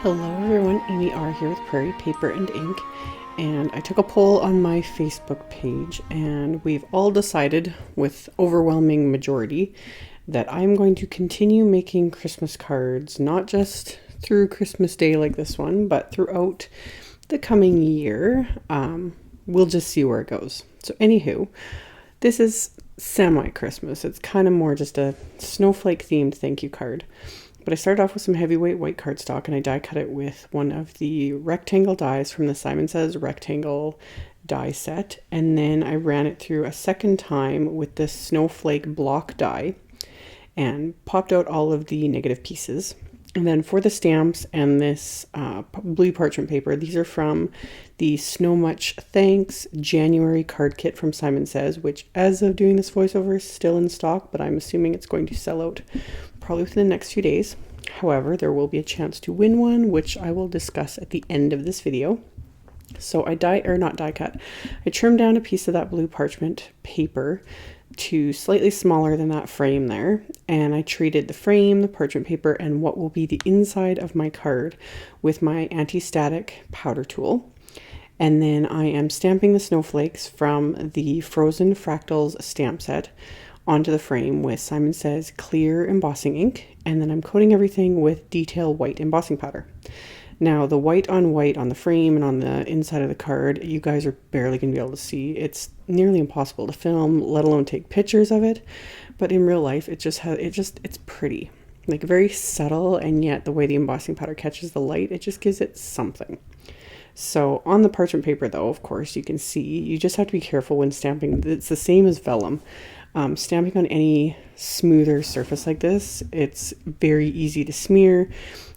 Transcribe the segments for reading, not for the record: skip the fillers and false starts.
Hello everyone, AmyR here with Prairie Paper and Ink, and I took a poll on my Facebook page and we've all decided with overwhelming majority that I'm going to continue making Christmas cards, not just through Christmas Day like this one, but throughout the coming year. We'll just see where it goes. So anywho, this is semi-Christmas. It's kind of more just a snowflake themed thank you card. But I started off with some heavyweight white cardstock and I die cut it with one of the rectangle dies from the Simon Says rectangle die set. And then I ran it through a second time with this snowflake block die and popped out all of the negative pieces. And then for the stamps and this blue parchment paper, these are from the Snow Much Thanks January card kit from Simon Says, which as of doing this voiceover is still in stock, but I'm assuming it's going to sell out probably within the next few days. However, there will be a chance to win one, which I will discuss at the end of this video. So I trimmed down a piece of that blue parchment paper to slightly smaller than that frame there, and I treated the frame, the parchment paper, and what will be the inside of my card with my anti-static powder tool. And then I am stamping the snowflakes from the Frozen Fractals stamp set onto the frame with Simon Says clear embossing ink, and then I'm coating everything with detail white embossing powder. Now the white on the frame and on the inside of the card, you guys are barely going to be able to see. It's nearly impossible to film, let alone take pictures of it. But in real life, it's pretty. Like very subtle, and yet the way the embossing powder catches the light, it just gives it something. So on the parchment paper though, of course, you can see, you just have to be careful when stamping. It's the same as vellum. Stamping on any smoother surface like this, it's very easy to smear.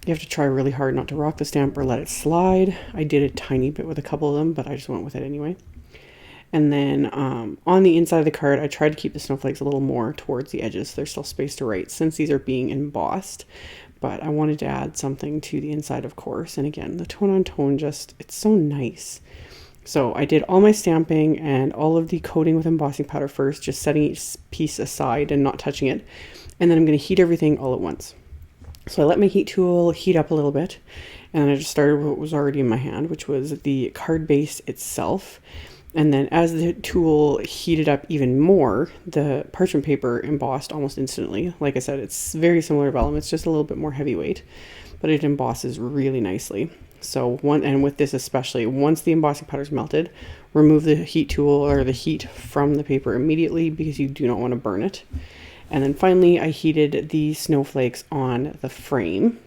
You have to try really hard not to rock the stamp or let it slide. I did a tiny bit with a couple of them, but I just went with it anyway. And then on the inside of the card, I tried to keep the snowflakes a little more towards the edges so they're still spaced to right since these are being embossed. But I wanted to add something to the inside, of course. And again, the tone on tone it's so nice. So I did all my stamping and all of the coating with embossing powder first, just setting each piece aside and not touching it. And then I'm going to heat everything all at once. So I let my heat tool heat up a little bit, and then I just started with what was already in my hand, which was the card base itself. And then as the tool heated up even more, the parchment paper embossed almost instantly. Like I said, it's very similar to vellum. It's just a little bit more heavyweight, but it embosses really nicely. So with this especially, once the embossing powder is melted, remove the heat tool or the heat from the paper immediately because you do not want to burn it. And then finally, I heated the snowflakes on the frame.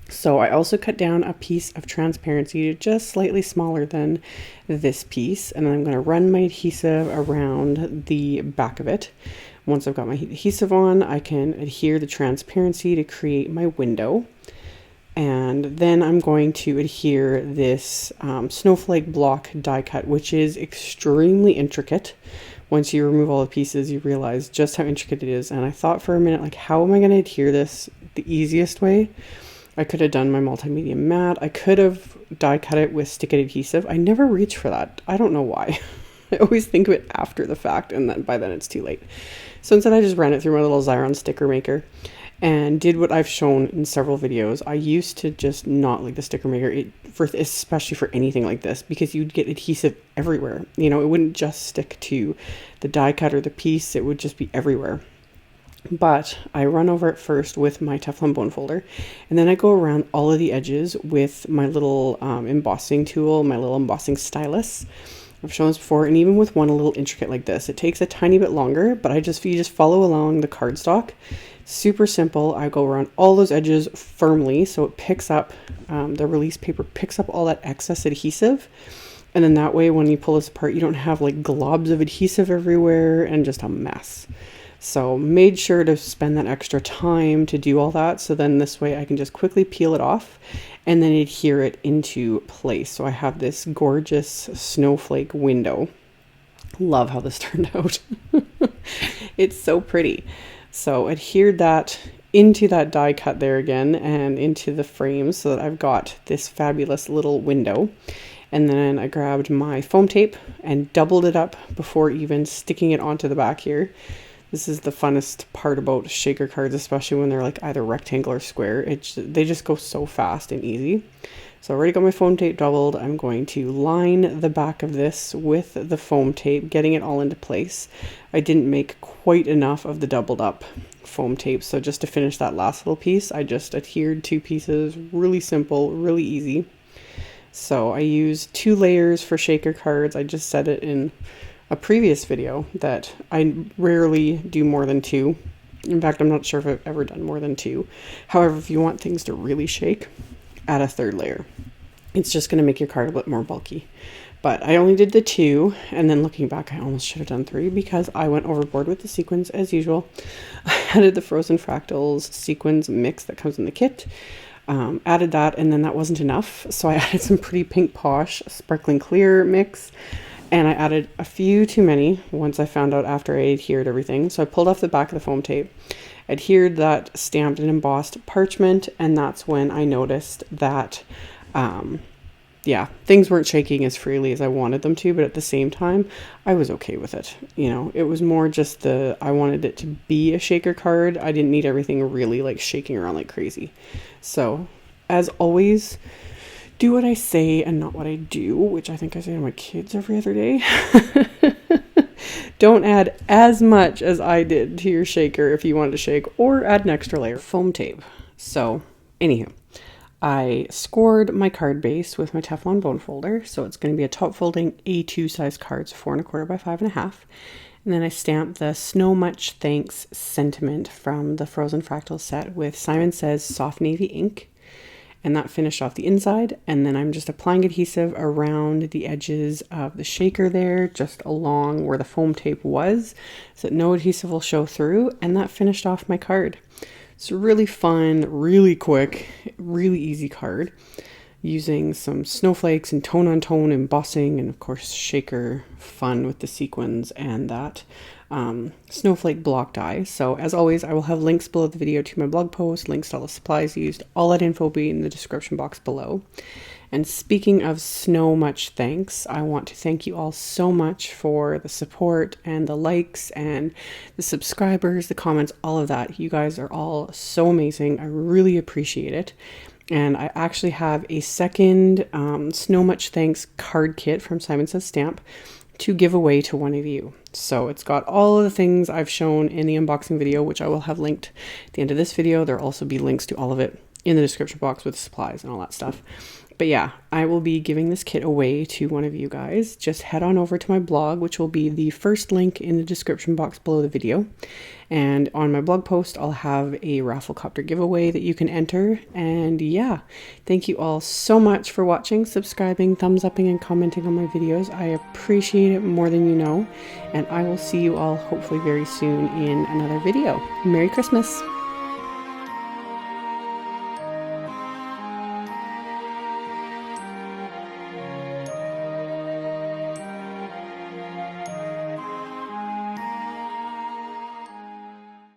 So I also cut down a piece of transparency to just slightly smaller than this piece. And then I'm going to run my adhesive around the back of it. Once I've got my adhesive on, I can adhere the transparency to create my window. And then I'm going to adhere this snowflake block die cut, which is extremely intricate. Once you remove all the pieces, you realize just how intricate it is. And I thought for a minute, like, how am I going to adhere this the easiest way? I could have done my multimedia mat. I could have die cut it with stick it adhesive. I never reach for that. I don't know why. I always think of it after the fact, and then by then it's too late. So instead I just ran it through my little Xyron sticker maker and did what I've shown in several videos. I used to just not like the sticker maker, especially for anything like this, because you'd get adhesive everywhere. You know, it wouldn't just stick to the die cut or the piece, it would just be everywhere. But I run over it first with my Teflon bone folder, and then I go around all of the edges with my little embossing tool, my little embossing stylus. I've shown this before, and even with one a little intricate like this, it takes a tiny bit longer, but you just follow along the cardstock. Super simple. I go around all those edges firmly so it picks up, the release paper picks up all that excess adhesive. And then that way when you pull this apart, you don't have like globs of adhesive everywhere and just a mess. So made sure to spend that extra time to do all that. So then this way I can just quickly peel it off and then adhere it into place. So I have this gorgeous snowflake window. Love how this turned out. It's so pretty. So adhered that into that die cut there again and into the frame so that I've got this fabulous little window. And then I grabbed my foam tape and doubled it up before even sticking it onto the back here. This is the funnest part about shaker cards, especially when they're like either rectangle or square. They just go so fast and easy. So I already got my foam tape doubled. I'm going to line the back of this with the foam tape, getting it all into place. I didn't make quite enough of the doubled up foam tape, so just to finish that last little piece, I just adhered 2 pieces. Really simple, really easy. So I use 2 layers for shaker cards. I just said it in a previous video that I rarely do more than 2. In fact, I'm not sure if I've ever done more than 2. However, if you want things to really shake, add a 3rd layer. It's just going to make your card a bit more bulky. But I only did the 2, and then looking back, I almost should have done 3 because I went overboard with the sequins as usual. I added the Frozen Fractals sequins mix that comes in the kit. Added that, and then that wasn't enough, so I added some Pretty Pink Posh Sparkling Clear mix, and I added a few too many once I found out after I adhered everything. So I pulled off the back of the foam tape, adhered that stamped and embossed parchment, and that's when I noticed that things weren't shaking as freely as I wanted them to, but at the same time, I was okay with it. You know, it was more just I wanted it to be a shaker card. I didn't need everything really like shaking around like crazy. So, as always, do what I say and not what I do, which I think I say to my kids every other day. Don't add as much as I did to your shaker if you wanted to shake, or add an extra layer of foam tape. So, anywho, I scored my card base with my Teflon bone folder, so it's going to be a top folding A2 size cards, 4 1/4 by 5 1/2. And then I stamped the Snow Much Thanks sentiment from the Frozen Fractal set with Simon Says Soft Navy ink. And that finished off the inside. And then I'm just applying adhesive around the edges of the shaker there, just along where the foam tape was, so that no adhesive will show through. And that finished off my card. It's really fun, really quick, really easy card, using some snowflakes and tone-on-tone embossing, and of course shaker fun with the sequins and that snowflake block die. So as always, I will have links below the video to my blog post, links to all the supplies used. All that info will be in the description box below. And speaking of Snow Much Thanks, I want to thank you all so much for the support and the likes and the subscribers, the comments, all of that. You guys are all so amazing. I really appreciate it. And I actually have a second Snow Much Thanks card kit from Simon Says Stamp to give away to one of you. So it's got all of the things I've shown in the unboxing video, which I will have linked at the end of this video. There'll also be links to all of it in the description box with supplies and all that stuff. But yeah, I will be giving this kit away to one of you guys. Just head on over to my blog, which will be the first link in the description box below the video. And on my blog post, I'll have a Rafflecopter giveaway that you can enter. And yeah, thank you all so much for watching, subscribing, thumbs upping, and commenting on my videos. I appreciate it more than you know. And I will see you all hopefully very soon in another video. Merry Christmas!